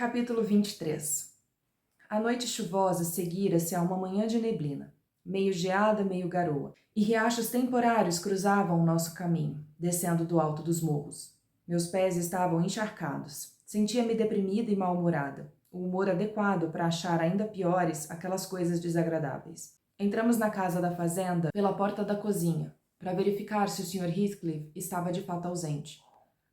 Capítulo 23. A noite chuvosa seguira-se a uma manhã de neblina, meio geada, meio garoa, e riachos temporários cruzavam o nosso caminho, descendo do alto dos morros. Meus pés estavam encharcados. Sentia-me deprimida e mal-humorada, o humor adequado para achar ainda piores aquelas coisas desagradáveis. Entramos na casa da fazenda pela porta da cozinha, para verificar se o Sr. Heathcliff estava de fato ausente,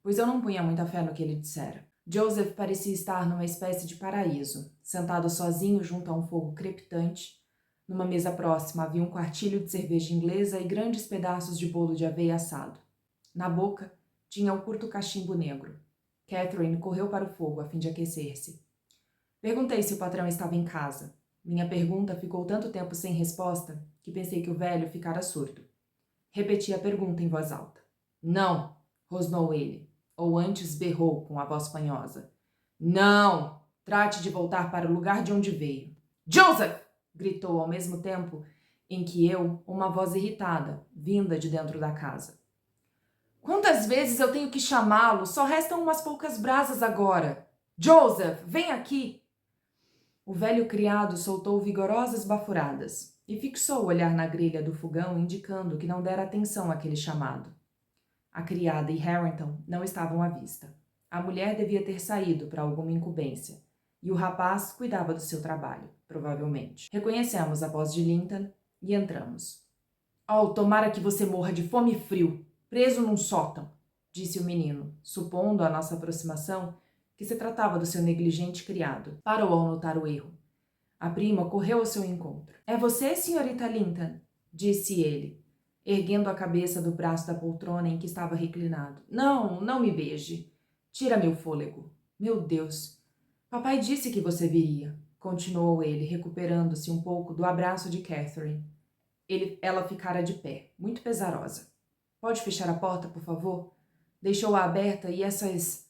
pois eu não punha muita fé no que ele dissera. Joseph parecia estar numa espécie de paraíso, sentado sozinho junto a um fogo crepitante. Numa mesa próxima havia um quartilho de cerveja inglesa e grandes pedaços de bolo de aveia assado. Na boca tinha um curto cachimbo negro. Catherine correu para o fogo a fim de aquecer-se. Perguntei se o patrão estava em casa. Minha pergunta ficou tanto tempo sem resposta que pensei que o velho ficara surdo. Repeti a pergunta em voz alta. Não, rosnou ele. Ou antes berrou com a voz fanhosa. Não! Trate de voltar para o lugar de onde veio. Joseph! Gritou ao mesmo tempo em que eu, uma voz irritada, vinda de dentro da casa. Quantas vezes eu tenho que chamá-lo? Só restam umas poucas brasas agora. Joseph, vem aqui! O velho criado soltou vigorosas bafuradas e fixou o olhar na grelha do fogão, indicando que não dera atenção àquele chamado. A criada e Harrington não estavam à vista. A mulher devia ter saído para alguma incumbência, e o rapaz cuidava do seu trabalho, provavelmente. Reconhecemos a voz de Linton e entramos. Oh, tomara que você morra de fome e frio, preso num sótão, disse o menino, supondo à nossa aproximação que se tratava do seu negligente criado. Parou ao notar o erro. A prima correu ao seu encontro. É você, senhorita Linton? Disse ele, erguendo a cabeça do braço da poltrona em que estava reclinado. Não, não me beije. Tira meu fôlego. Meu Deus. Papai disse que você viria, continuou ele, recuperando-se um pouco do abraço de Catherine. Ela ficara de pé, muito pesarosa. Pode fechar a porta, por favor? Deixou-a aberta e essas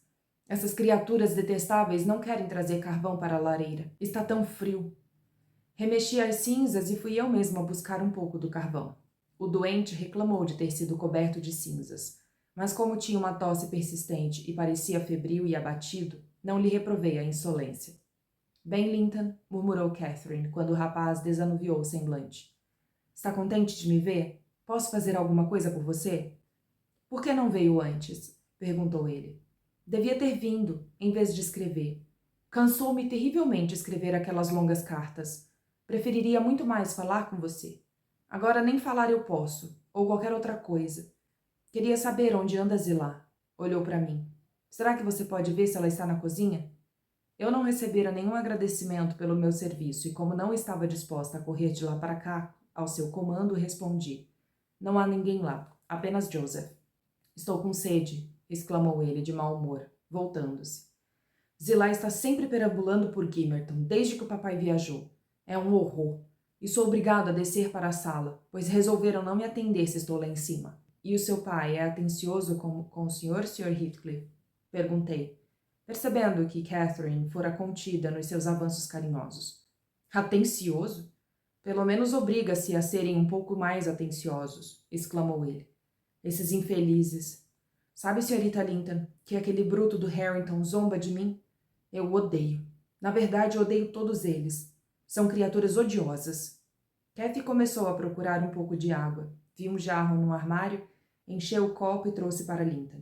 criaturas detestáveis não querem trazer carvão para a lareira. Está tão frio. Remexi as cinzas e fui eu mesma buscar um pouco do carvão. O doente reclamou de ter sido coberto de cinzas, mas como tinha uma tosse persistente e parecia febril e abatido, não lhe reprovei a insolência. Bem, Linton, murmurou Catherine, quando o rapaz desanuviou o semblante. Está contente de me ver? Posso fazer alguma coisa por você? Por que não veio antes? Perguntou ele. Devia ter vindo, em vez de escrever. Cansou-me terrivelmente escrever aquelas longas cartas. Preferiria muito mais falar com você. Agora nem falar eu posso, ou qualquer outra coisa. Queria saber onde anda Zilá. Olhou para mim. Será que você pode ver se ela está na cozinha? Eu não recebera nenhum agradecimento pelo meu serviço e, como não estava disposta a correr de lá para cá, ao seu comando, respondi. Não há ninguém lá, apenas Joseph. Estou com sede, exclamou ele de mau humor, voltando-se. Zilá está sempre perambulando por Gimmerton, desde que o papai viajou. É um horror. E sou obrigado a descer para a sala, pois resolveram não me atender se estou lá em cima. E o seu pai é atencioso com o senhor, Sr. Heathcliff? Perguntei, percebendo que Catherine fora contida nos seus avanços carinhosos. Atencioso? Pelo menos obriga-se a serem um pouco mais atenciosos, exclamou ele. Esses infelizes. Sabe, senhorita Linton, que aquele bruto do Harrington zomba de mim? Eu o odeio. Na verdade, odeio todos eles. São criaturas odiosas. Cathy começou a procurar um pouco de água. Viu um jarro no armário, encheu o copo e trouxe para Linton.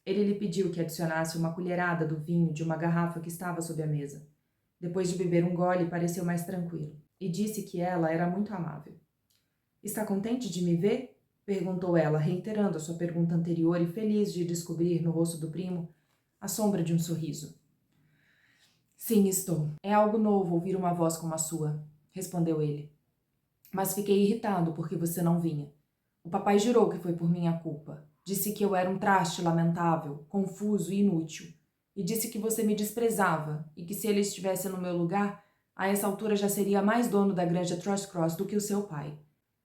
Ele lhe pediu que adicionasse uma colherada do vinho de uma garrafa que estava sob a mesa. Depois de beber um gole, pareceu mais tranquilo, e disse que ela era muito amável. Está contente de me ver? Perguntou ela, reiterando a sua pergunta anterior e feliz de descobrir no rosto do primo a sombra de um sorriso. Sim, estou. É algo novo ouvir uma voz como a sua, respondeu ele. Mas fiquei irritado porque você não vinha. O papai jurou que foi por minha culpa. Disse que eu era um traste lamentável, confuso e inútil. E disse que você me desprezava e que se ele estivesse no meu lugar, a essa altura já seria mais dono da granja Thrushcross do que o seu pai.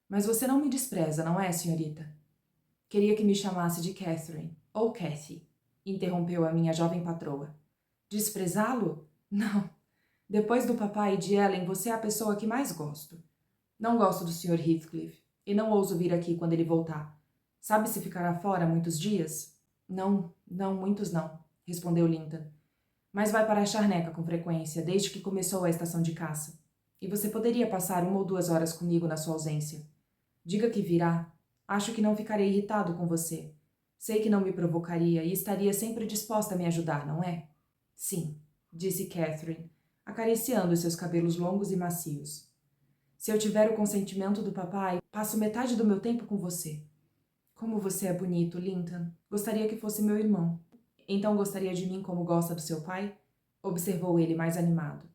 Mas você não me despreza, não é, senhorita? Queria que me chamasse de Catherine, ou Cathy, interrompeu a minha jovem patroa. Desprezá-lo? Não. Depois do papai e de Ellen, você é a pessoa que mais gosto. Não gosto do Sr. Heathcliff, e não ouso vir aqui quando ele voltar. Sabe se ficará fora muitos dias? Não, muitos não, respondeu Linton. mas vai para a charneca com frequência desde que começou a estação de caça. E você poderia passar 1 ou 2 horas comigo na sua ausência. Diga que virá. Acho que não ficarei irritado com você. Sei que não me provocaria e estaria sempre disposta a me ajudar, não é? Sim, disse Catherine, acariciando seus cabelos longos e macios. Se eu tiver o consentimento do papai, passo metade do meu tempo com você. Como você é bonito, Linton. Gostaria que fosse meu irmão. Então gostaria de mim como gosta do seu pai? Observou ele mais animado.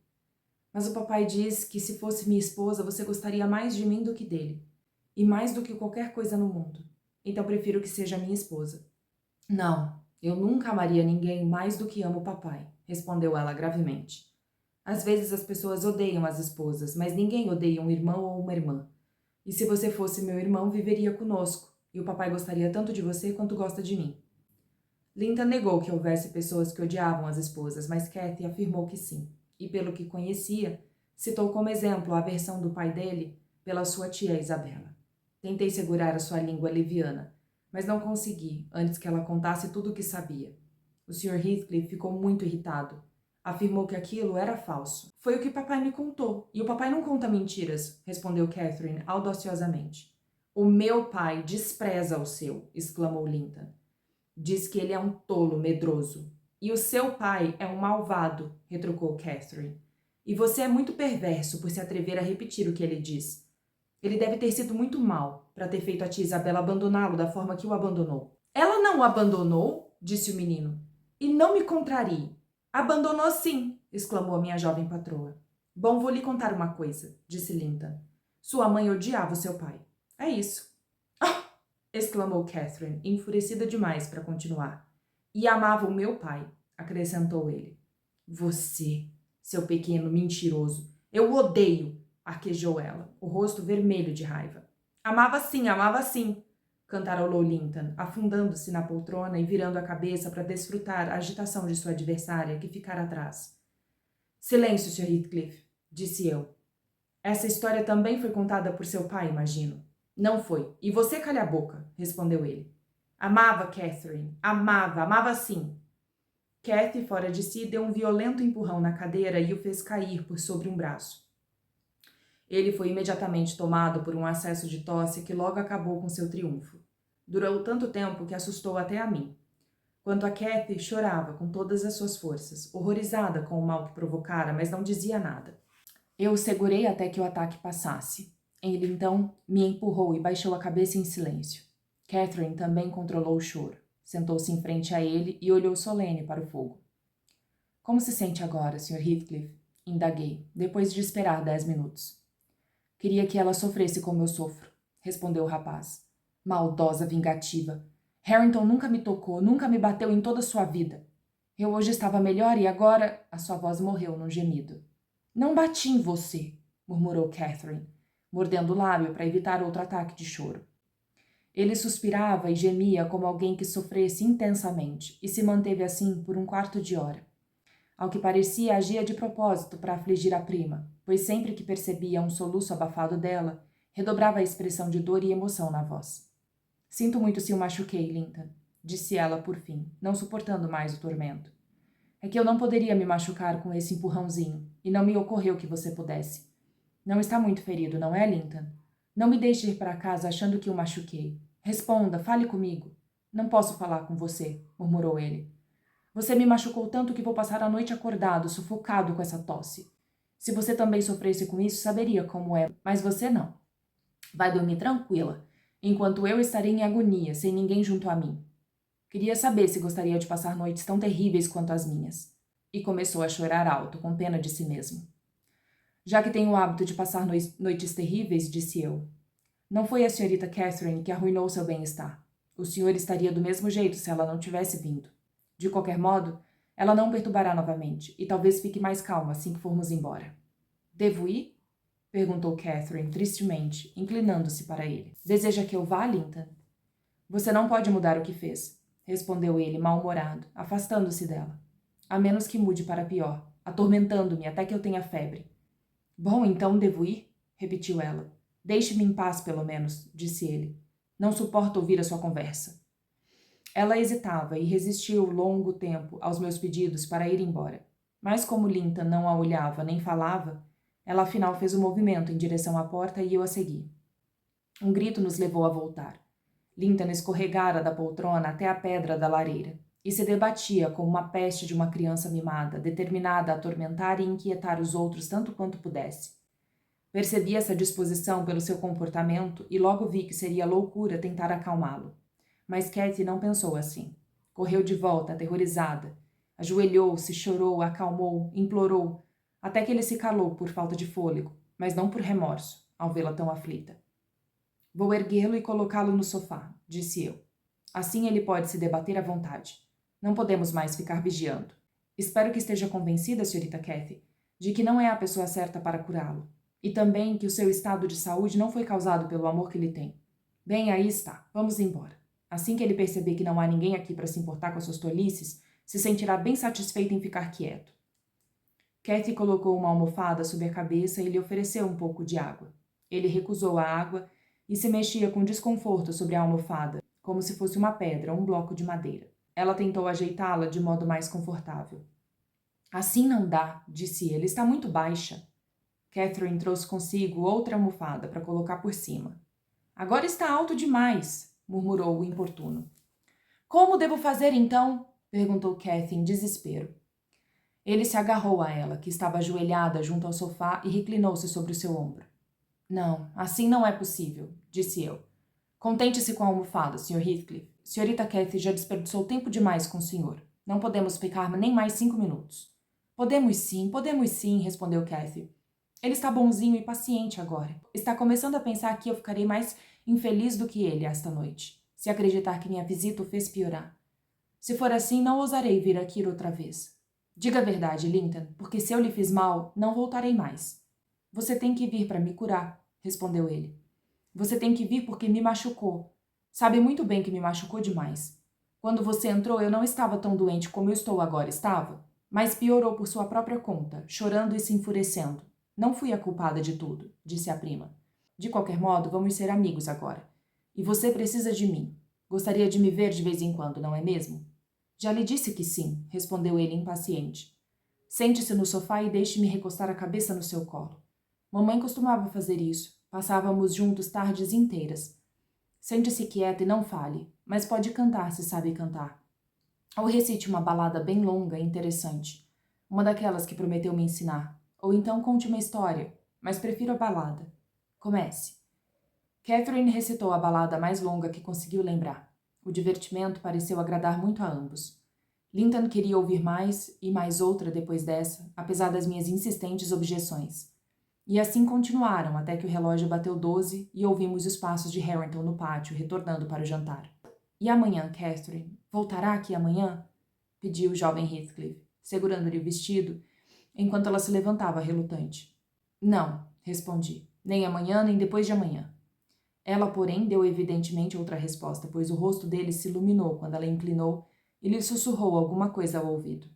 Mas o papai diz que se fosse minha esposa, você gostaria mais de mim do que dele. E mais do que qualquer coisa no mundo. Então prefiro que seja minha esposa. Não, eu nunca amaria ninguém mais do que amo o papai, respondeu ela gravemente. Às vezes as pessoas odeiam as esposas, mas ninguém odeia um irmão ou uma irmã. E se você fosse meu irmão, viveria conosco, e o papai gostaria tanto de você quanto gosta de mim. Linton negou que houvesse pessoas que odiavam as esposas, mas Kathy afirmou que sim, e pelo que conhecia, citou como exemplo a aversão do pai dele pela sua tia Isabela. Tentei segurar a sua língua leviana, mas não consegui antes que ela contasse tudo o que sabia. O Sr. Heathcliff ficou muito irritado. Afirmou que aquilo era falso. Foi o que papai me contou, e o papai não conta mentiras, respondeu Catherine audaciosamente. O meu pai despreza o seu, exclamou Linton. Diz que ele é um tolo medroso. E o seu pai é um malvado, retrucou Catherine. E você é muito perverso por se atrever a repetir o que ele diz. Ele deve ter sido muito mau para ter feito a tia Isabela abandoná-lo da forma que o abandonou. Ela não o abandonou, disse o menino. E não me contrarie. Abandonou sim, exclamou a minha jovem patroa. Bom, vou lhe contar uma coisa, disse Linton. Sua mãe odiava o seu pai. É isso. Ah! Exclamou Catherine, enfurecida demais para continuar. E amava o meu pai, acrescentou ele. Você, seu pequeno mentiroso, eu o odeio, arquejou ela, o rosto vermelho de raiva. Amava sim, cantarolou Linton, afundando-se na poltrona e virando a cabeça para desfrutar a agitação de sua adversária, que ficara atrás. Silêncio, Sr. Heathcliff, disse eu. Essa história também foi contada por seu pai, imagino. Não foi. E você calha a boca, respondeu ele. Amava Catherine. Amava sim. Kathy, fora de si, deu um violento empurrão na cadeira e o fez cair por sobre um braço. Ele foi imediatamente tomado por um acesso de tosse que logo acabou com seu triunfo. Durou tanto tempo que assustou até a mim. Quanto a Kathy, chorava com todas as suas forças, horrorizada com o mal que provocara, mas não dizia nada. Eu o segurei até que o ataque passasse. Ele, então, me empurrou e baixou a cabeça em silêncio. Catherine também controlou o choro. Sentou-se em frente a ele e olhou solene para o fogo. Como se sente agora, Sr. Heathcliff? Indaguei, depois de esperar 10 minutos. Queria que ela sofresse como eu sofro, respondeu o rapaz. Maldosa vingativa. Harrington nunca me tocou, nunca me bateu em toda a sua vida. Eu hoje estava melhor e agora... A sua voz morreu num gemido. Não bati em você, murmurou Catherine, mordendo o lábio para evitar outro ataque de choro. Ele suspirava e gemia como alguém que sofresse intensamente, e se manteve assim por 1/4 de hora. Ao que parecia, agia de propósito para afligir a prima, pois sempre que percebia um soluço abafado dela, redobrava a expressão de dor e emoção na voz. Sinto muito se o machuquei, Linton, disse ela por fim, não suportando mais o tormento. É que eu não poderia me machucar com esse empurrãozinho, e não me ocorreu que você pudesse. Não está muito ferido, não é, Linton? Não me deixe ir para casa achando que o machuquei. Responda, fale comigo. Não posso falar com você, murmurou ele. Você me machucou tanto que vou passar a noite acordado, sufocado com essa tosse. Se você também sofresse com isso, saberia como é, mas você não. Vai dormir tranquila, enquanto eu estarei em agonia, sem ninguém junto a mim. Queria saber se gostaria de passar noites tão terríveis quanto as minhas. E começou a chorar alto, com pena de si mesmo. Já que tenho o hábito de passar noites terríveis, disse eu. Não foi a senhorita Catherine que arruinou seu bem-estar. O senhor estaria do mesmo jeito se ela não tivesse vindo. De qualquer modo, ela não perturbará novamente, e talvez fique mais calma assim que formos embora. Devo ir? Perguntou Catherine, tristemente, inclinando-se para ele. Deseja que eu vá, Linton? Você não pode mudar o que fez, respondeu ele, mal-humorado, afastando-se dela. A menos que mude para pior, atormentando-me até que eu tenha febre. Bom, então devo ir? Repetiu ela. Deixe-me em paz, pelo menos, disse ele. Não suporto ouvir a sua conversa. Ela hesitava e resistiu longo tempo aos meus pedidos para ir embora. Mas como Linton não a olhava nem falava, ela afinal fez um movimento em direção à porta e eu a segui. Um grito nos levou a voltar. Linton escorregara da poltrona até a pedra da lareira e se debatia como uma peste de uma criança mimada, determinada a atormentar e inquietar os outros tanto quanto pudesse. Percebi essa disposição pelo seu comportamento e logo vi que seria loucura tentar acalmá-lo. Mas Kathy não pensou assim. Correu de volta, aterrorizada. Ajoelhou-se, chorou, acalmou, implorou, até que ele se calou por falta de fôlego, mas não por remorso, ao vê-la tão aflita. Vou erguê-lo e colocá-lo no sofá, disse eu. Assim ele pode se debater à vontade. Não podemos mais ficar vigiando. Espero que esteja convencida, senhorita Kathy, de que não é a pessoa certa para curá-lo. E também que o seu estado de saúde não foi causado pelo amor que lhe tem. Bem, aí está. Vamos embora. Assim que ele perceber que não há ninguém aqui para se importar com as suas tolices, se sentirá bem satisfeito em ficar quieto. Kathy colocou uma almofada sob a cabeça e lhe ofereceu um pouco de água. Ele recusou a água e se mexia com desconforto sobre a almofada, como se fosse uma pedra ou um bloco de madeira. Ela tentou ajeitá-la de modo mais confortável. Assim não dá, disse ele, está muito baixa. Catherine trouxe consigo outra almofada para colocar por cima. Agora está alto demais, murmurou o importuno. Como devo fazer então? Perguntou Kathy em desespero. Ele se agarrou a ela, que estava ajoelhada junto ao sofá, e reclinou-se sobre o seu ombro. Não, assim não é possível, disse eu. Contente-se com a almofada, Sr. Heathcliff. Senhorita Kathy já desperdiçou tempo demais com o senhor. Não podemos ficar nem mais 5 minutos. Podemos sim, respondeu Kathy. Ele está bonzinho e paciente agora. Está começando a pensar que eu ficarei mais infeliz do que ele esta noite, se acreditar que minha visita o fez piorar. Se for assim, não ousarei vir aqui outra vez. Diga a verdade, Linton, porque se eu lhe fiz mal, não voltarei mais. Você tem que vir para me curar, respondeu ele. Você tem que vir porque me machucou. Sabe muito bem que me machucou demais. Quando você entrou, eu não estava tão doente como eu estou agora, estava? Mas piorou por sua própria conta, chorando e se enfurecendo. Não fui a culpada de tudo, disse a prima. De qualquer modo, vamos ser amigos agora. E você precisa de mim. Gostaria de me ver de vez em quando, não é mesmo? Já lhe disse que sim, respondeu ele impaciente. Sente-se no sofá e deixe-me recostar a cabeça no seu colo. Mamãe costumava fazer isso. Passávamos juntos tardes inteiras. Sente-se quieta e não fale, mas pode cantar se sabe cantar. Ou recite uma balada bem longa e interessante, uma daquelas que prometeu me ensinar. Ou então conte uma história, mas prefiro a balada. Comece. Catherine recitou a balada mais longa que conseguiu lembrar. O divertimento pareceu agradar muito a ambos. Linton queria ouvir mais e mais outra depois dessa, apesar das minhas insistentes objeções. E assim continuaram até que o relógio bateu 12 e ouvimos os passos de Harrington no pátio, retornando para o jantar. E amanhã, Catherine? Voltará aqui amanhã? Pediu o jovem Heathcliff, segurando-lhe o vestido, enquanto ela se levantava relutante. Não, respondi. Nem amanhã, nem depois de amanhã. Ela, porém, deu evidentemente outra resposta, pois o rosto dele se iluminou quando ela inclinou e lhe sussurrou alguma coisa ao ouvido.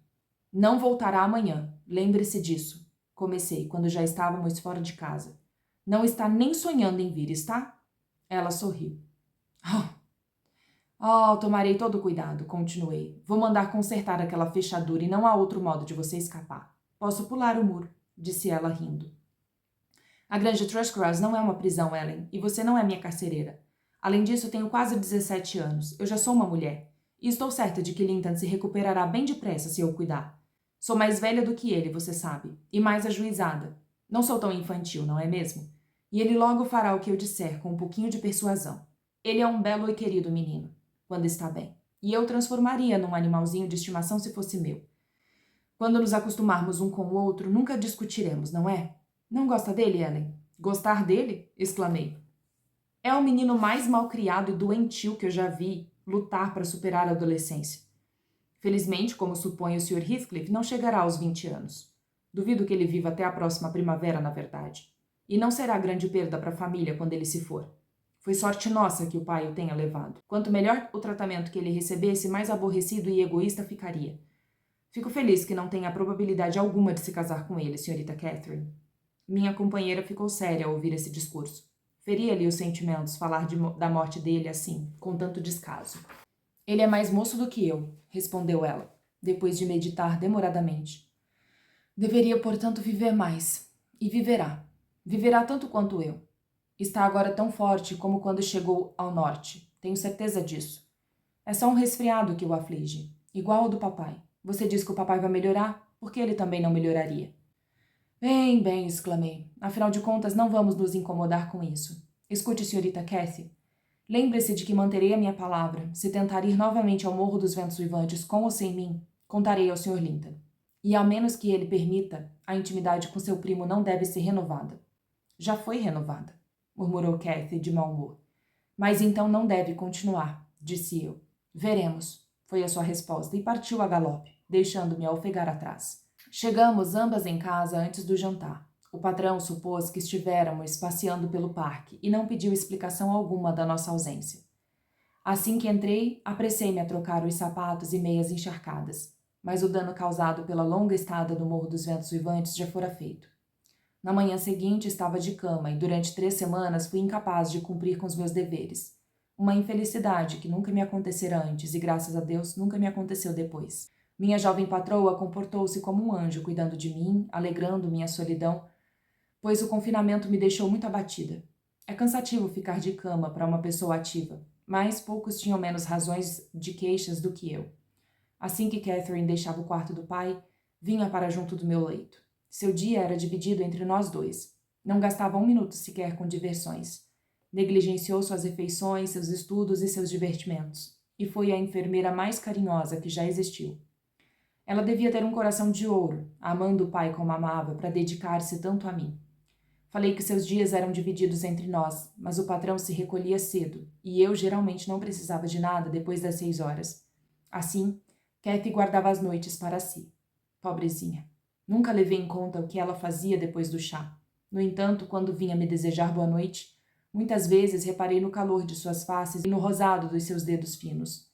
Não voltará amanhã, lembre-se disso. Comecei, quando já estávamos fora de casa. Não está nem sonhando em vir, está? Ela sorriu. Tomarei todo o cuidado, continuei. Vou mandar consertar aquela fechadura e não há outro modo de você escapar. Posso pular o muro, disse ela rindo. A granja Thrushcross não é uma prisão, Ellen, e você não é minha carcereira. Além disso, tenho quase 17 anos. Eu já sou uma mulher. E estou certa de que Linton se recuperará bem depressa se eu cuidar. Sou mais velha do que ele, você sabe, e mais ajuizada. Não sou tão infantil, não é mesmo? E ele logo fará o que eu disser, com um pouquinho de persuasão. Ele é um belo e querido menino, quando está bem. E eu o transformaria num animalzinho de estimação se fosse meu. Quando nos acostumarmos um com o outro, nunca discutiremos, não é? Não gosta dele, Ellen? Gostar dele? Exclamei. É o menino mais malcriado e doentio que eu já vi lutar para superar a adolescência. Felizmente, como supõe o Sr. Heathcliff, não chegará aos 20 anos. Duvido que ele viva até a próxima primavera, na verdade. E não será grande perda para a família quando ele se for. Foi sorte nossa que o pai o tenha levado. Quanto melhor o tratamento que ele recebesse, mais aborrecido e egoísta ficaria. Fico feliz que não tenha probabilidade alguma de se casar com ele, senhorita Catherine. Minha companheira ficou séria ao ouvir esse discurso. Feria-lhe os sentimentos falar da morte dele assim, com tanto descaso. Ele é mais moço do que eu, respondeu ela, depois de meditar demoradamente. Deveria, portanto, viver mais. E viverá. Viverá tanto quanto eu. Está agora tão forte como quando chegou ao norte. Tenho certeza disso. É só um resfriado que o aflige, igual ao do papai. Você diz que o papai vai melhorar? Por que ele também não melhoraria? Bem, bem, exclamei. Afinal de contas, não vamos nos incomodar com isso. Escute, senhorita Cathy. Lembre-se de que manterei a minha palavra. Se tentar ir novamente ao Morro dos Ventos Uivantes com ou sem mim, contarei ao Sr. Linton. E ao menos que ele permita, a intimidade com seu primo não deve ser renovada. Já foi renovada, murmurou Cathy de mau humor. Mas então não deve continuar, disse eu. Veremos, foi a sua resposta, e partiu a galope, deixando-me a ofegar atrás. Chegamos ambas em casa antes do jantar. O patrão supôs que estivéramos passeando pelo parque e não pediu explicação alguma da nossa ausência. Assim que entrei, apressei-me a trocar os sapatos e meias encharcadas, mas o dano causado pela longa estada no Morro dos Ventos Uivantes já fora feito. Na manhã seguinte estava de cama e durante 3 semanas fui incapaz de cumprir com os meus deveres. Uma infelicidade que nunca me acontecera antes e, graças a Deus, nunca me aconteceu depois. Minha jovem patroa comportou-se como um anjo, cuidando de mim, alegrando minha solidão, pois o confinamento me deixou muito abatida. É cansativo ficar de cama para uma pessoa ativa, mas poucos tinham menos razões de queixas do que eu. Assim que Catherine deixava o quarto do pai, vinha para junto do meu leito. Seu dia era dividido entre nós dois. Não gastava 1 minuto sequer com diversões. Negligenciou suas refeições, seus estudos e seus divertimentos, e foi a enfermeira mais carinhosa que já existiu. Ela devia ter um coração de ouro, amando o pai como amava, para dedicar-se tanto a mim. Falei que seus dias eram divididos entre nós, mas o patrão se recolhia cedo, e eu geralmente não precisava de nada depois das 6 horas. Assim, Cathy guardava as noites para si. Pobrezinha. Nunca levei em conta o que ela fazia depois do chá. No entanto, quando vinha me desejar boa noite, muitas vezes reparei no calor de suas faces e no rosado dos seus dedos finos.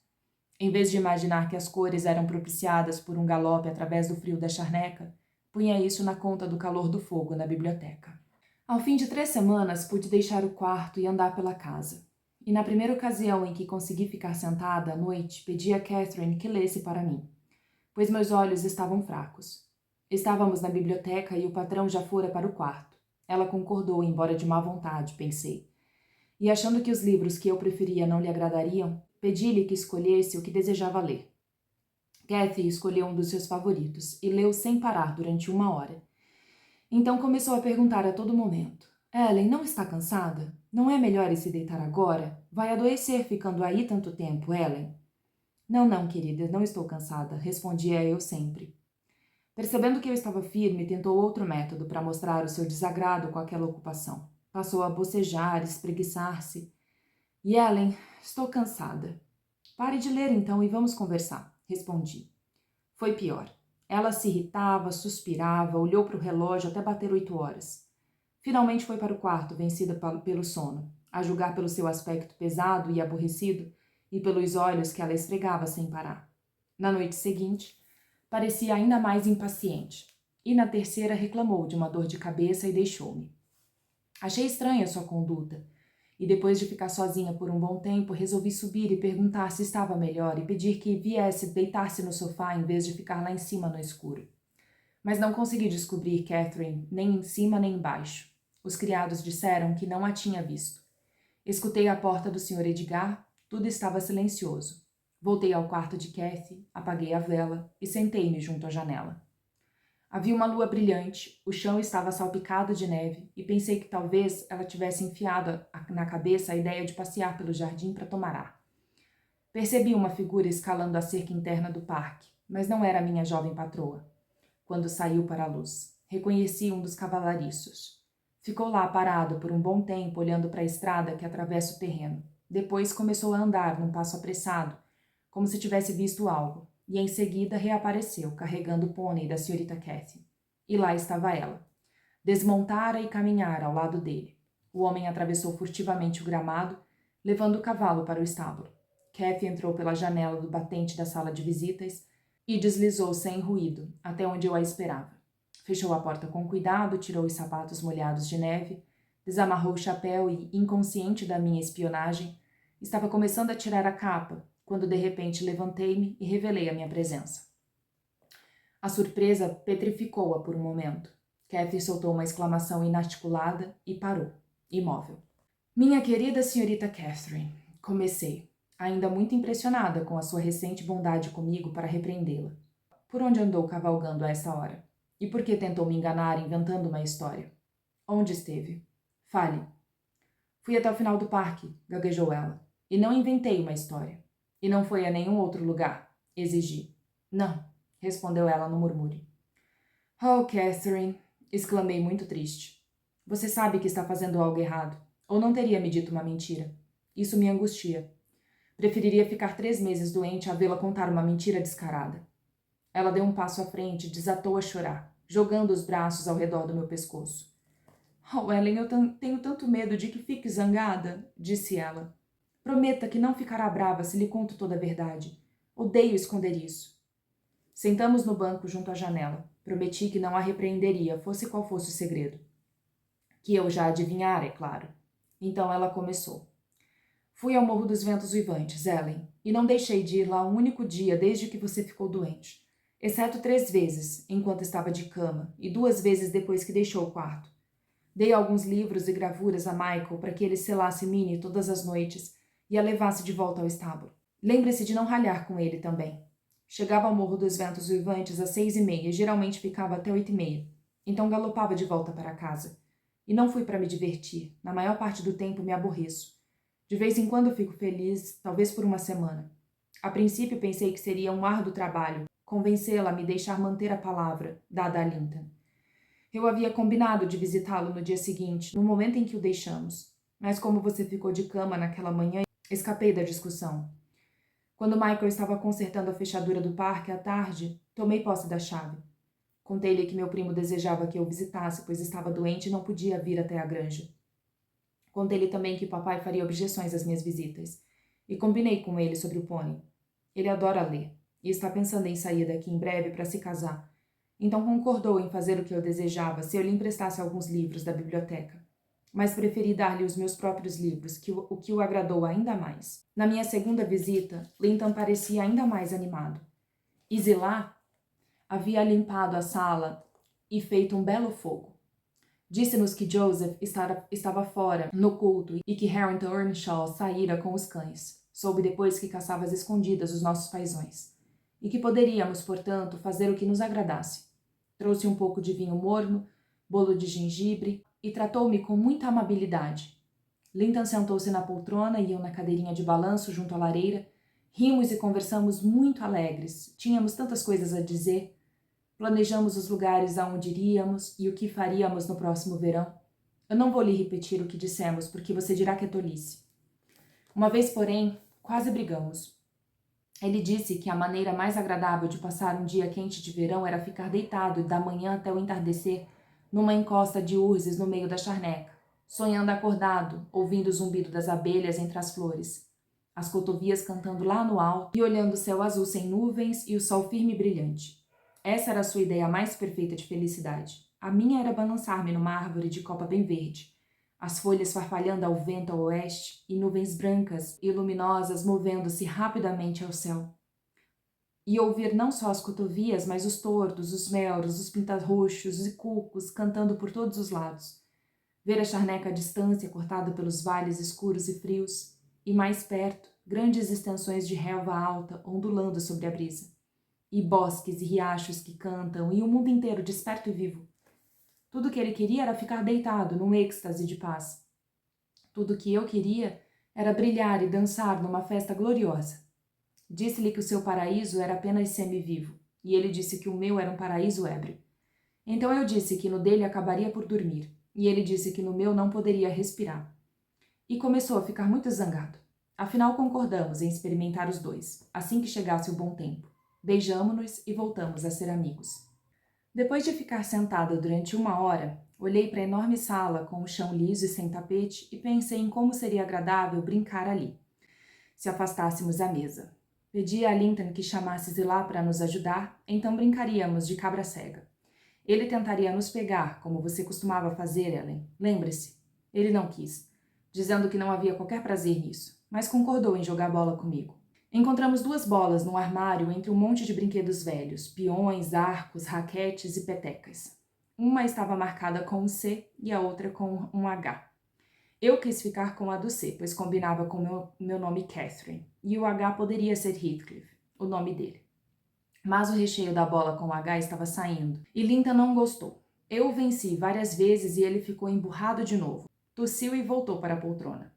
Em vez de imaginar que as cores eram propiciadas por um galope através do frio da charneca, punha isso na conta do calor do fogo na biblioteca. Ao fim de 3 semanas, pude deixar o quarto e andar pela casa. E na primeira ocasião em que consegui ficar sentada à noite, pedi a Catherine que lesse para mim, pois meus olhos estavam fracos. Estávamos na biblioteca e o patrão já fora para o quarto. Ela concordou, embora de má vontade, pensei. E achando que os livros que eu preferia não lhe agradariam, pedi-lhe que escolhesse o que desejava ler. Cathy escolheu um dos seus favoritos e leu sem parar durante 1 hora. Então começou a perguntar a todo momento. Ellen, não está cansada? Não é melhor ir se deitar agora? Vai adoecer ficando aí tanto tempo, Ellen? Não, não, querida, não estou cansada, respondia eu sempre. Percebendo que eu estava firme, tentou outro método para mostrar o seu desagrado com aquela ocupação. Passou a bocejar, espreguiçar-se. E Ellen, estou cansada. Pare de ler então e vamos conversar, respondi. Foi pior. Ela se irritava, suspirava, olhou para o relógio até bater 8 horas. Finalmente foi para o quarto, vencida pelo sono, a julgar pelo seu aspecto pesado e aborrecido e pelos olhos que ela esfregava sem parar. Na noite seguinte, parecia ainda mais impaciente, e na terceira reclamou de uma dor de cabeça e deixou-me. Achei estranha sua conduta, e depois de ficar sozinha por um bom tempo, resolvi subir e perguntar se estava melhor e pedir que viesse deitar-se no sofá em vez de ficar lá em cima no escuro. Mas não consegui descobrir Catherine nem em cima nem embaixo. Os criados disseram que não a tinha visto. Escutei a porta do Sr. Edgar, tudo estava silencioso. Voltei ao quarto de Cathy, apaguei a vela e sentei-me junto à janela. Havia uma lua brilhante, o chão estava salpicado de neve e pensei que talvez ela tivesse enfiado na cabeça a ideia de passear pelo jardim para tomar ar. Percebi uma figura escalando a cerca interna do parque, mas não era minha jovem patroa. Quando saiu para a luz, reconheci um dos cavalariços. Ficou lá parado por um bom tempo olhando para a estrada que atravessa o terreno. Depois começou a andar num passo apressado, como se tivesse visto algo, e em seguida reapareceu, carregando o pônei da senhorita Cathy. E lá estava ela. Desmontara e caminhara ao lado dele. O homem atravessou furtivamente o gramado, levando o cavalo para o estábulo. Cathy entrou pela janela do batente da sala de visitas e deslizou sem ruído, até onde eu a esperava. Fechou a porta com cuidado, tirou os sapatos molhados de neve, desamarrou o chapéu e, inconsciente da minha espionagem, estava começando a tirar a capa, quando de repente levantei-me e revelei a minha presença. A surpresa petrificou-a por um momento. Kathy soltou uma exclamação inarticulada e parou, imóvel. Minha querida senhorita Catherine, comecei, ainda muito impressionada com a sua recente bondade comigo para repreendê-la. Por onde andou cavalgando a essa hora? E por que tentou me enganar inventando uma história? Onde esteve? Fale. Fui até o final do parque, gaguejou ela. E não inventei uma história. E não foi a nenhum outro lugar, exigi. Não, respondeu ela no murmúrio. Oh, Catherine, exclamei muito triste. Você sabe que está fazendo algo errado, ou não teria me dito uma mentira. Isso me angustia. Preferiria ficar 3 meses doente a vê-la contar uma mentira descarada. Ela deu um passo à frente e desatou a chorar, jogando os braços ao redor do meu pescoço. Oh, Ellen, eu tenho tanto medo de que fique zangada, disse ela. Prometa que não ficará brava se lhe conto toda a verdade. Odeio esconder isso. Sentamos no banco junto à janela. Prometi que não a repreenderia, fosse qual fosse o segredo. Que eu já adivinhara, é claro. Então ela começou. Fui ao Morro dos Ventos Uivantes, Ellen, e não deixei de ir lá um único dia desde que você ficou doente. Exceto 3 vezes, enquanto estava de cama, e 2 vezes depois que deixou o quarto. Dei alguns livros e gravuras a Michael para que ele selasse Minnie todas as noites e a levasse de volta ao estábulo. Lembre-se de não ralhar com ele também. Chegava ao Morro dos Ventos Uivantes às 6h30 e geralmente ficava até 8h30. Então galopava de volta para casa. E não fui para me divertir. Na maior parte do tempo me aborreço. De vez em quando fico feliz, talvez por uma semana. A princípio pensei que seria um árduo trabalho convencê-la a me deixar manter a palavra dada a Linton. Eu havia combinado de visitá-lo no dia seguinte, no momento em que o deixamos. Mas como você ficou de cama naquela manhã, escapei da discussão. Quando Michael estava consertando a fechadura do parque à tarde, tomei posse da chave. Contei-lhe que meu primo desejava que eu visitasse, pois estava doente e não podia vir até a granja. Contei-lhe também que o papai faria objeções às minhas visitas. E combinei com ele sobre o pônei. Ele adora ler e está pensando em sair daqui em breve para se casar. Então concordou em fazer o que eu desejava se eu lhe emprestasse alguns livros da biblioteca. Mas preferi dar-lhe os meus próprios livros, o que o agradou ainda mais. Na minha segunda visita, Linton parecia ainda mais animado. E Zillah havia limpado a sala e feito um belo fogo. Disse-nos que Joseph estava fora, no culto, e que Harrington Earnshaw saíra com os cães. Soube depois que caçava às escondidas os nossos paizões. E que poderíamos, portanto, fazer o que nos agradasse. Trouxe um pouco de vinho morno, bolo de gengibre e tratou-me com muita amabilidade. Linton sentou-se na poltrona e eu na cadeirinha de balanço junto à lareira. Rimos e conversamos muito alegres. Tínhamos tantas coisas a dizer. Planejamos os lugares aonde iríamos e o que faríamos no próximo verão. Eu não vou lhe repetir o que dissemos, porque você dirá que é tolice. Uma vez, porém, quase brigamos. Ele disse que a maneira mais agradável de passar um dia quente de verão era ficar deitado da manhã até o entardecer numa encosta de urzes no meio da charneca, sonhando acordado, ouvindo o zumbido das abelhas entre as flores, as cotovias cantando lá no alto e olhando o céu azul sem nuvens e o sol firme e brilhante. Essa era a sua ideia mais perfeita de felicidade. A minha era balançar-me numa árvore de copa bem verde, as folhas farfalhando ao vento ao oeste e nuvens brancas e luminosas movendo-se rapidamente ao céu. E ouvir não só as cotovias, mas os tordos, os melros, os pintarroxos e cucos cantando por todos os lados. Ver a charneca à distância, cortada pelos vales escuros e frios, e mais perto, grandes extensões de relva alta ondulando sobre a brisa. E bosques e riachos que cantam, e o mundo inteiro desperto e vivo. Tudo o que ele queria era ficar deitado num êxtase de paz. Tudo o que eu queria era brilhar e dançar numa festa gloriosa. Disse-lhe que o seu paraíso era apenas semi-vivo, e ele disse que o meu era um paraíso ébrio. Então eu disse que no dele acabaria por dormir, e ele disse que no meu não poderia respirar. E começou a ficar muito zangado. Afinal concordamos em experimentar os dois, assim que chegasse o bom tempo. Beijamo-nos e voltamos a ser amigos. Depois de ficar sentada durante 1 hora, olhei para a enorme sala com o chão liso e sem tapete e pensei em como seria agradável brincar ali, se afastássemos a mesa. Pedi a Linton que chamasse Zillah para nos ajudar, então brincaríamos de cabra cega. Ele tentaria nos pegar, como você costumava fazer, Ellen. Lembre-se. Ele não quis, dizendo que não havia qualquer prazer nisso, mas concordou em jogar bola comigo. Encontramos 2 bolas num armário entre um monte de brinquedos velhos, peões, arcos, raquetes e petecas. Uma estava marcada com um C e a outra com um H. Eu quis ficar com a do C, pois combinava com meu nome Catherine, e o H poderia ser Heathcliff, o nome dele. Mas o recheio da bola com o H estava saindo, e Linton não gostou. Eu o venci várias vezes e ele ficou emburrado de novo. Tossiu e voltou para a poltrona.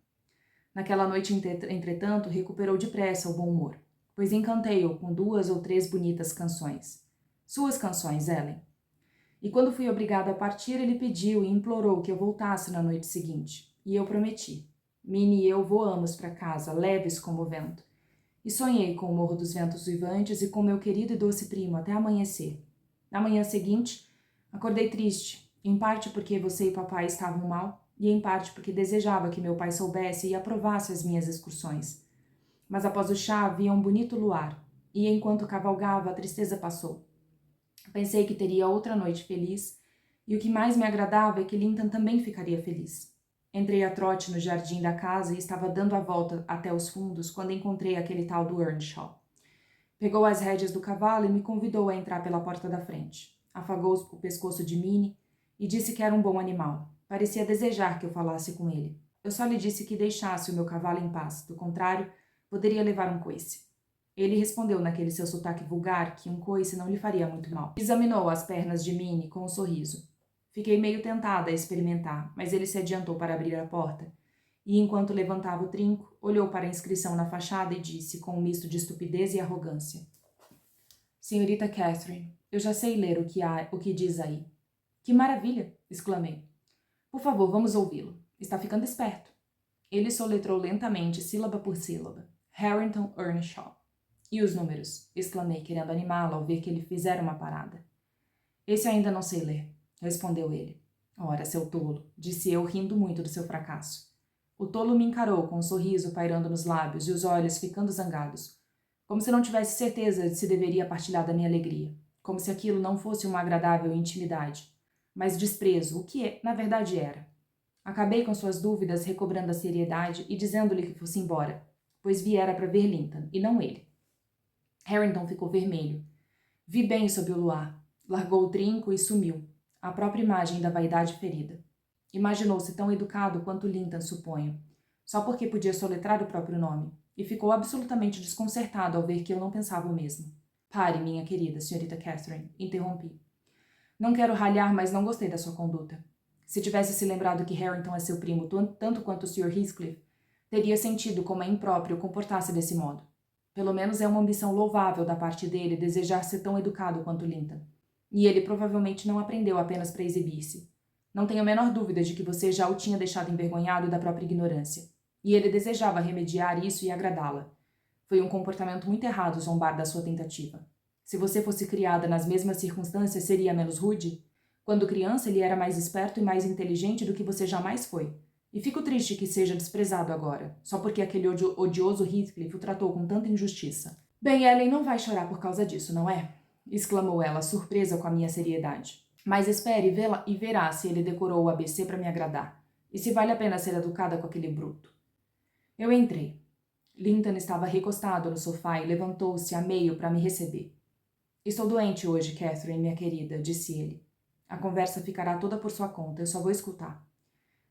Naquela noite, entretanto, recuperou depressa o bom humor, pois encantei-o com 2 ou 3 bonitas canções. Suas canções, Ellen. E quando fui obrigada a partir, ele pediu e implorou que eu voltasse na noite seguinte. E eu prometi. Minnie e eu voamos para casa, leves como o vento. E sonhei com o Morro dos Ventos Vivantes e com meu querido e doce primo até amanhecer. Na manhã seguinte, acordei triste, em parte porque você e papai estavam mal, e em parte porque desejava que meu pai soubesse e aprovasse as minhas excursões. Mas após o chá havia um bonito luar, e enquanto cavalgava a tristeza passou. Pensei que teria outra noite feliz, e o que mais me agradava é que Linton também ficaria feliz. Entrei a trote no jardim da casa e estava dando a volta até os fundos quando encontrei aquele tal do Earnshaw. Pegou as rédeas do cavalo e me convidou a entrar pela porta da frente. Afagou o pescoço de Minnie e disse que era um bom animal. Parecia desejar que eu falasse com ele. Eu só lhe disse que deixasse o meu cavalo em paz, do contrário, poderia levar um coice. Ele respondeu naquele seu sotaque vulgar que um coice não lhe faria muito mal. Examinou as pernas de Minnie com um sorriso. Fiquei meio tentada a experimentar, mas ele se adiantou para abrir a porta. E enquanto levantava o trinco, olhou para a inscrição na fachada e disse, com um misto de estupidez e arrogância: Senhorita Catherine, eu já sei ler o que diz aí. Que maravilha! Exclamei. Por favor, vamos ouvi-lo. Está ficando esperto. Ele soletrou lentamente, sílaba por sílaba. Harrington Earnshaw. E os números? Exclamei, querendo animá-lo ao ver que ele fizera uma parada. Esse ainda não sei ler, respondeu ele. Ora, seu tolo, disse eu, rindo muito do seu fracasso. O tolo me encarou com um sorriso pairando nos lábios e os olhos ficando zangados, como se não tivesse certeza de se deveria partilhar da minha alegria, como se aquilo não fosse uma agradável intimidade, mas desprezo, o que, na verdade, era. Acabei com suas dúvidas, recobrando a seriedade e dizendo-lhe que fosse embora, pois viera para ver Linton, e não ele. Harrington ficou vermelho. Vi bem sob o luar. Largou o trinco e sumiu, a própria imagem da vaidade ferida. Imaginou-se tão educado quanto Linton, suponho, só porque podia soletrar o próprio nome, e ficou absolutamente desconcertado ao ver que eu não pensava o mesmo. Pare, minha querida, senhorita Catherine, interrompi. Não quero ralhar, mas não gostei da sua conduta. Se tivesse se lembrado que Harrington é seu primo tanto quanto o Sr. Heathcliff, teria sentido como é impróprio comportar-se desse modo. Pelo menos é uma ambição louvável da parte dele desejar ser tão educado quanto Linton. E ele provavelmente não aprendeu apenas para exibir-se. Não tenho a menor dúvida de que você já o tinha deixado envergonhado da própria ignorância. E ele desejava remediar isso e agradá-la. Foi um comportamento muito errado zombar da sua tentativa. Se você fosse criada nas mesmas circunstâncias, seria menos rude? Quando criança, ele era mais esperto e mais inteligente do que você jamais foi. E fico triste que seja desprezado agora, só porque aquele odioso Heathcliff o tratou com tanta injustiça. Bem, Ellen não vai chorar por causa disso, não é? Exclamou ela, surpresa com a minha seriedade. Mas espere e verá se ele decorou o ABC para me agradar, e se vale a pena ser educada com aquele bruto. Eu entrei. Linton estava recostado no sofá e levantou-se a meio para me receber. Estou doente hoje, Catherine, minha querida, disse ele. A conversa ficará toda por sua conta, eu só vou escutar.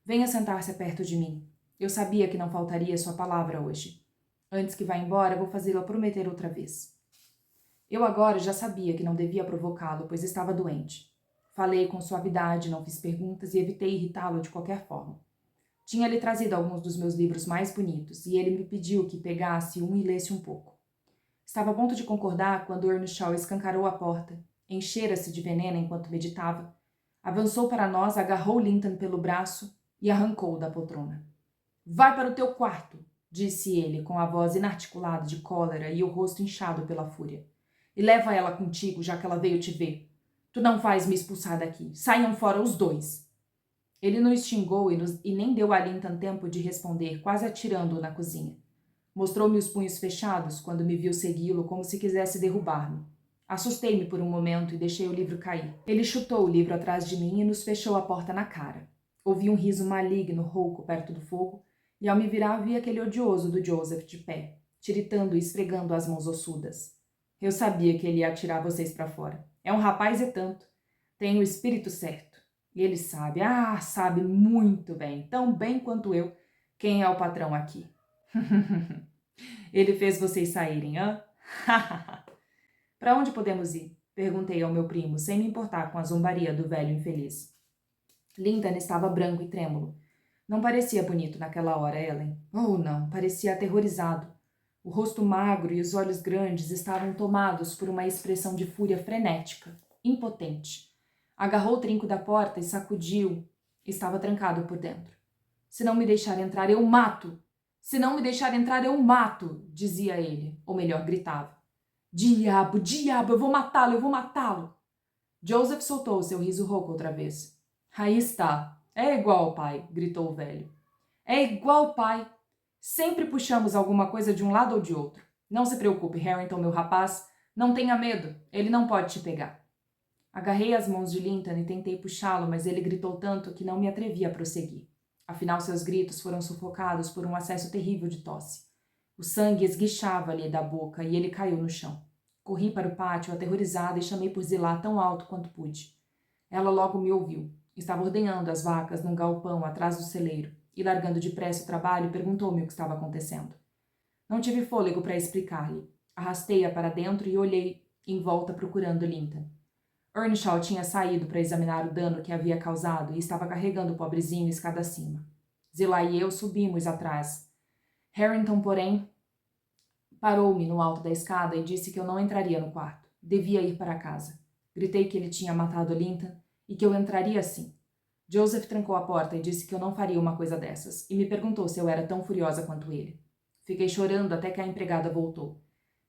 Venha sentar-se perto de mim. Eu sabia que não faltaria sua palavra hoje. Antes que vá embora, vou fazê-la prometer outra vez. Eu agora já sabia que não devia provocá-lo, pois estava doente. Falei com suavidade, não fiz perguntas e evitei irritá-lo de qualquer forma. Tinha-lhe trazido alguns dos meus livros mais bonitos e ele me pediu que pegasse um e lesse um pouco. Estava a ponto de concordar quando Earnshaw escancarou a porta, enchera-se de veneno enquanto meditava, avançou para nós, agarrou Linton pelo braço e arrancou-o da poltrona. Vai para o teu quarto, disse ele, com a voz inarticulada de cólera e o rosto inchado pela fúria. E leva ela contigo, já que ela veio te ver. Tu não vais me expulsar daqui. Saiam fora os 2. Ele nos xingou e nem deu a Linton tempo de responder, quase atirando-o na cozinha. Mostrou-me os punhos fechados quando me viu segui-lo como se quisesse derrubar-me. Assustei-me por um momento e deixei o livro cair. Ele chutou o livro atrás de mim e nos fechou a porta na cara. Ouvi um riso maligno, rouco, perto do fogo, e ao me virar vi aquele odioso do Joseph de pé, tiritando e esfregando as mãos ossudas. Eu sabia que ele ia atirar vocês para fora. É um rapaz e tanto. Tem o espírito certo. E ele sabe, sabe muito bem, tão bem quanto eu, quem é o patrão aqui. Ele fez vocês saírem, hã? Para onde podemos ir? Perguntei ao meu primo, sem me importar com a zombaria do velho infeliz. Linton estava branco e trêmulo. Não parecia bonito naquela hora, Ellen. Oh, não, parecia aterrorizado. O rosto magro e os olhos grandes estavam tomados por uma expressão de fúria frenética, impotente. Agarrou o trinco da porta e sacudiu. Estava trancado por dentro. Se não me deixar entrar, eu mato! Se não me deixar entrar, eu mato! Dizia ele, ou melhor, gritava. Diabo, diabo, eu vou matá-lo, eu vou matá-lo! Joseph soltou seu riso rouco outra vez. Aí está. É igual, pai, gritou o velho. É igual, pai. Sempre puxamos alguma coisa de um lado ou de outro. Não se preocupe, Harrington, meu rapaz. Não tenha medo. Ele não pode te pegar. Agarrei as mãos de Linton e tentei puxá-lo, mas ele gritou tanto que não me atrevi a prosseguir. Afinal, seus gritos foram sufocados por um acesso terrível de tosse. O sangue esguichava-lhe da boca e ele caiu no chão. Corri para o pátio, aterrorizada, e chamei por Zilá tão alto quanto pude. Ela logo me ouviu. Estava ordenhando as vacas num galpão atrás do celeiro e, largando depressa o trabalho, perguntou-me o que estava acontecendo. Não tive fôlego para explicar-lhe. Arrastei-a para dentro e olhei em volta procurando Linton. Earnshaw tinha saído para examinar o dano que havia causado e estava carregando o pobrezinho escada acima. Zilá e eu subimos atrás. Harrington, porém, parou-me no alto da escada e disse que eu não entraria no quarto. Devia ir para casa. Gritei que ele tinha matado Linton e que eu entraria sim. Joseph trancou a porta e disse que eu não faria uma coisa dessas, e me perguntou se eu era tão furiosa quanto ele. Fiquei chorando até que a empregada voltou.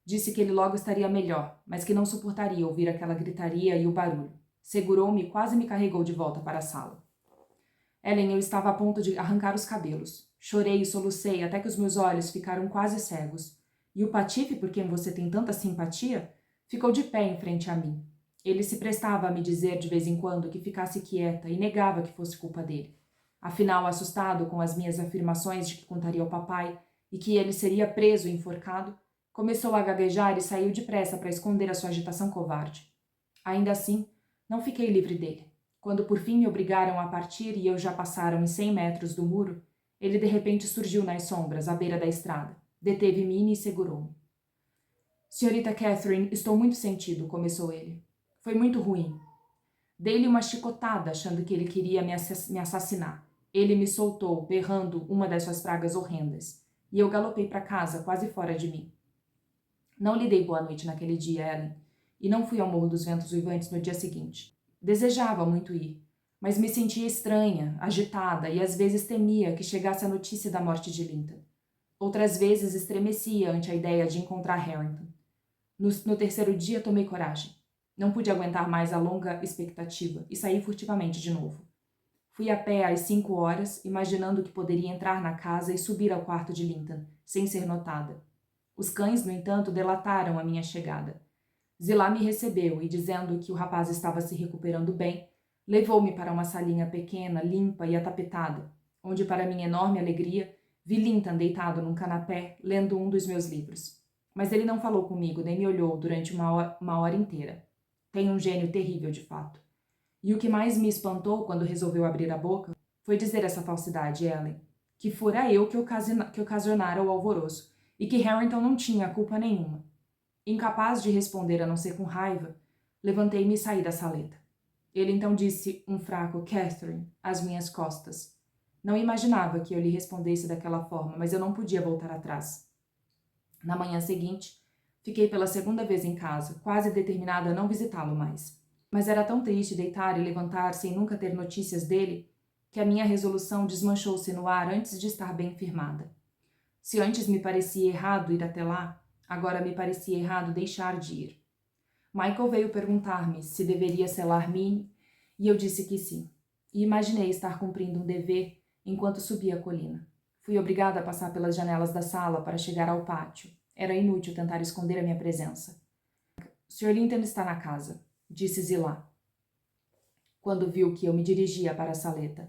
Disse que ele logo estaria melhor, mas que não suportaria ouvir aquela gritaria e o barulho. Segurou-me e quase me carregou de volta para a sala. Ellen, eu estava a ponto de arrancar os cabelos. Chorei e solucei até que os meus olhos ficaram quase cegos. E o patife, por quem você tem tanta simpatia, ficou de pé em frente a mim. Ele se prestava a me dizer de vez em quando que ficasse quieta e negava que fosse culpa dele. Afinal, assustado com as minhas afirmações de que contaria ao papai e que ele seria preso e enforcado, começou a gaguejar e saiu depressa para esconder a sua agitação covarde. Ainda assim, não fiquei livre dele. Quando por fim me obrigaram a partir e eu já passaram em 100 metros do muro, ele de repente surgiu nas sombras, à beira da estrada. Deteve-me e segurou-me. Senhorita Catherine, estou muito sentido, começou ele. Foi muito ruim. Dei-lhe uma chicotada, achando que ele queria me assassinar. Ele me soltou, berrando uma das suas pragas horrendas, e eu galopei para casa, quase fora de mim. Não lhe dei boa noite naquele dia, Ellen, e não fui ao Morro dos Ventos Uivantes no dia seguinte. Desejava muito ir, mas me sentia estranha, agitada, e às vezes temia que chegasse a notícia da morte de Linton. Outras vezes estremecia ante a ideia de encontrar Harrington. No terceiro dia tomei coragem. Não pude aguentar mais a longa expectativa e saí furtivamente de novo. Fui a pé às 5 horas, imaginando que poderia entrar na casa e subir ao quarto de Linton, sem ser notada. Os cães, no entanto, delataram a minha chegada. Zilá me recebeu e, dizendo que o rapaz estava se recuperando bem, levou-me para uma salinha pequena, limpa e atapetada, onde, para minha enorme alegria, vi Linton deitado num canapé, lendo um dos meus livros. Mas ele não falou comigo, nem me olhou durante uma hora inteira. Tem um gênio terrível, de fato. E o que mais me espantou quando resolveu abrir a boca foi dizer essa falsidade, Ellen, que fora eu que ocasionara o alvoroço e que Harrington não tinha culpa nenhuma. Incapaz de responder a não ser com raiva, levantei-me e saí da saleta. Ele então disse um fraco Catherine às minhas costas. Não imaginava que eu lhe respondesse daquela forma, mas eu não podia voltar atrás. Na manhã seguinte, fiquei pela segunda vez em casa, quase determinada a não visitá-lo mais. Mas era tão triste deitar e levantar sem nunca ter notícias dele, que a minha resolução desmanchou-se no ar antes de estar bem firmada. Se antes me parecia errado ir até lá, agora me parecia errado deixar de ir. Michael veio perguntar-me se deveria selar Minnie, e eu disse que sim, e imaginei estar cumprindo um dever enquanto subia a colina. Fui obrigada a passar pelas janelas da sala para chegar ao pátio. Era inútil tentar esconder a minha presença. Sr. Linton está na casa, disse Zilá, quando viu que eu me dirigia para a saleta.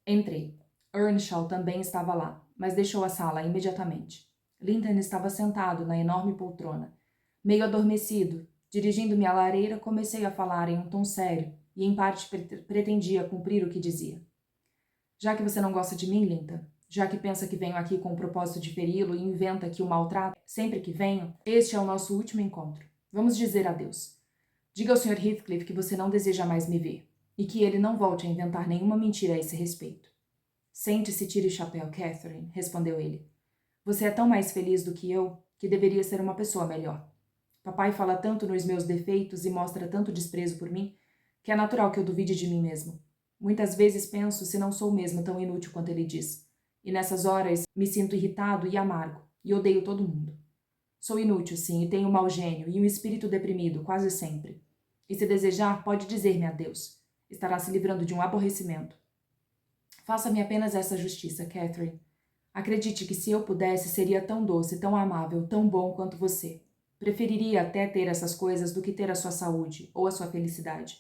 Entrei. Earnshaw também estava lá, mas deixou a sala imediatamente. Linton estava sentado na enorme poltrona. Meio adormecido, dirigindo-me à lareira, comecei a falar em um tom sério e, em parte, pretendia cumprir o que dizia. Já que você não gosta de mim, Linton, já que pensa que venho aqui com o propósito de feri-lo e inventa que o maltrato sempre que venho, este é o nosso último encontro. Vamos dizer adeus. Diga ao Sr. Heathcliff que você não deseja mais me ver e que ele não volte a inventar nenhuma mentira a esse respeito. Sente-se e tire o chapéu, Catherine, respondeu ele. Você é tão mais feliz do que eu que deveria ser uma pessoa melhor. Papai fala tanto nos meus defeitos e mostra tanto desprezo por mim que é natural que eu duvide de mim mesmo. Muitas vezes penso se não sou mesmo tão inútil quanto ele diz. E nessas horas me sinto irritado e amargo e odeio todo mundo. Sou inútil, sim, e tenho um mau gênio e um espírito deprimido, quase sempre. E se desejar, pode dizer-me adeus. Estará se livrando de um aborrecimento. Faça-me apenas essa justiça, Catherine. Acredite que se eu pudesse, seria tão doce, tão amável, tão bom quanto você. Preferiria até ter essas coisas do que ter a sua saúde ou a sua felicidade.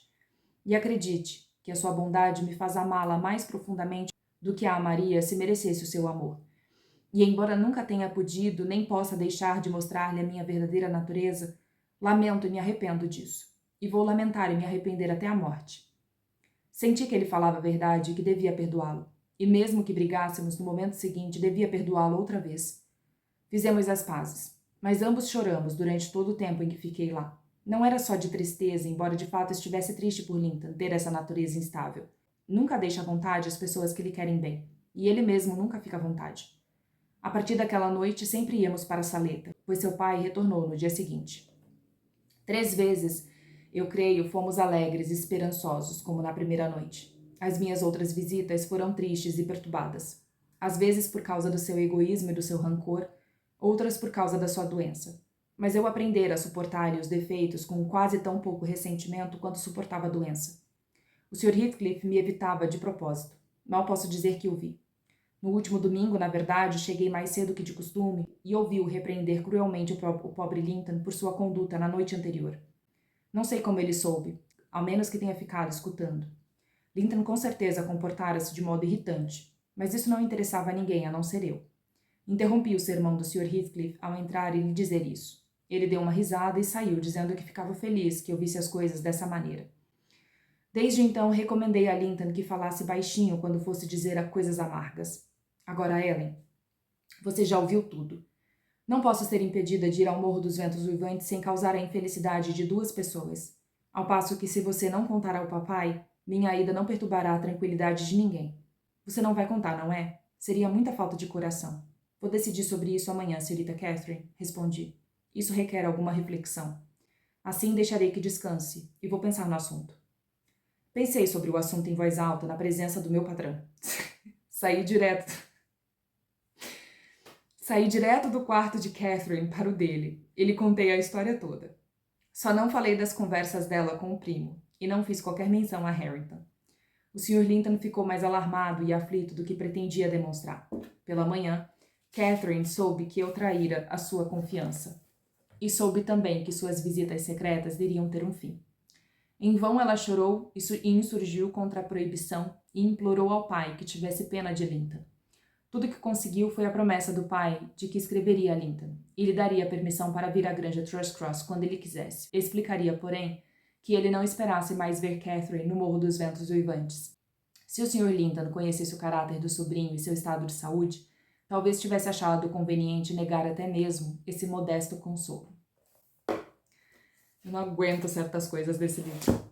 E acredite que a sua bondade me faz amá-la mais profundamente do que a amaria se merecesse o seu amor. E embora nunca tenha podido nem possa deixar de mostrar-lhe a minha verdadeira natureza, lamento e me arrependo disso. E vou lamentar e me arrepender até a morte. Senti que ele falava a verdade e que devia perdoá-lo. E mesmo que brigássemos no momento seguinte, devia perdoá-lo outra vez. Fizemos as pazes, mas ambos choramos durante todo o tempo em que fiquei lá. Não era só de tristeza, embora de fato estivesse triste por Linton ter essa natureza instável. Nunca deixa à vontade as pessoas que lhe querem bem, e ele mesmo nunca fica à vontade. A partir daquela noite, sempre íamos para a saleta, pois seu pai retornou no dia seguinte. 3 vezes, eu creio, fomos alegres e esperançosos, como na primeira noite. As minhas outras visitas foram tristes e perturbadas. Às vezes por causa do seu egoísmo e do seu rancor, outras por causa da sua doença. Mas eu aprendera a suportar-lhe os defeitos com quase tão pouco ressentimento quanto suportava a doença. O Sr. Heathcliff me evitava de propósito. Mal posso dizer que o vi. No último domingo, na verdade, cheguei mais cedo que de costume e ouvi-o repreender cruelmente o pobre Linton por sua conduta na noite anterior. Não sei como ele soube, ao menos que tenha ficado escutando. Linton com certeza comportara-se de modo irritante, mas isso não interessava a ninguém a não ser eu. Interrompi o sermão do Sr. Heathcliff ao entrar e lhe dizer isso. Ele deu uma risada e saiu, dizendo que ficava feliz que eu visse as coisas dessa maneira. Desde então, recomendei a Linton que falasse baixinho quando fosse dizer coisas amargas. Agora, Ellen, você já ouviu tudo. Não posso ser impedida de ir ao Morro dos Ventos Uivantes sem causar a infelicidade de 2 pessoas. Ao passo que, se você não contar ao papai, minha ida não perturbará a tranquilidade de ninguém. Você não vai contar, não é? Seria muita falta de coração. Vou decidir sobre isso amanhã, senhorita Catherine, respondi. Isso requer alguma reflexão. Assim deixarei que descanse e vou pensar no assunto. Pensei sobre o assunto em voz alta na presença do meu patrão. Saí direto do quarto de Catherine para o dele e lhe contei a história toda. Só não falei das conversas dela com o primo e não fiz qualquer menção a Harrington. O Sr. Linton ficou mais alarmado e aflito do que pretendia demonstrar. Pela manhã, Catherine soube que eu traíra a sua confiança. E soube também que suas visitas secretas iriam ter um fim. Em vão ela chorou e insurgiu contra a proibição e implorou ao pai que tivesse pena de Linton. Tudo que conseguiu foi a promessa do pai de que escreveria a Linton e lhe daria permissão para vir à granja Thrushcross quando ele quisesse. Explicaria, porém, que ele não esperasse mais ver Catherine no Morro dos Ventos Uivantes. Se o Sr. Linton conhecesse o caráter do sobrinho e seu estado de saúde, talvez tivesse achado conveniente negar até mesmo esse modesto consolo. Eu não aguento certas coisas desse livro.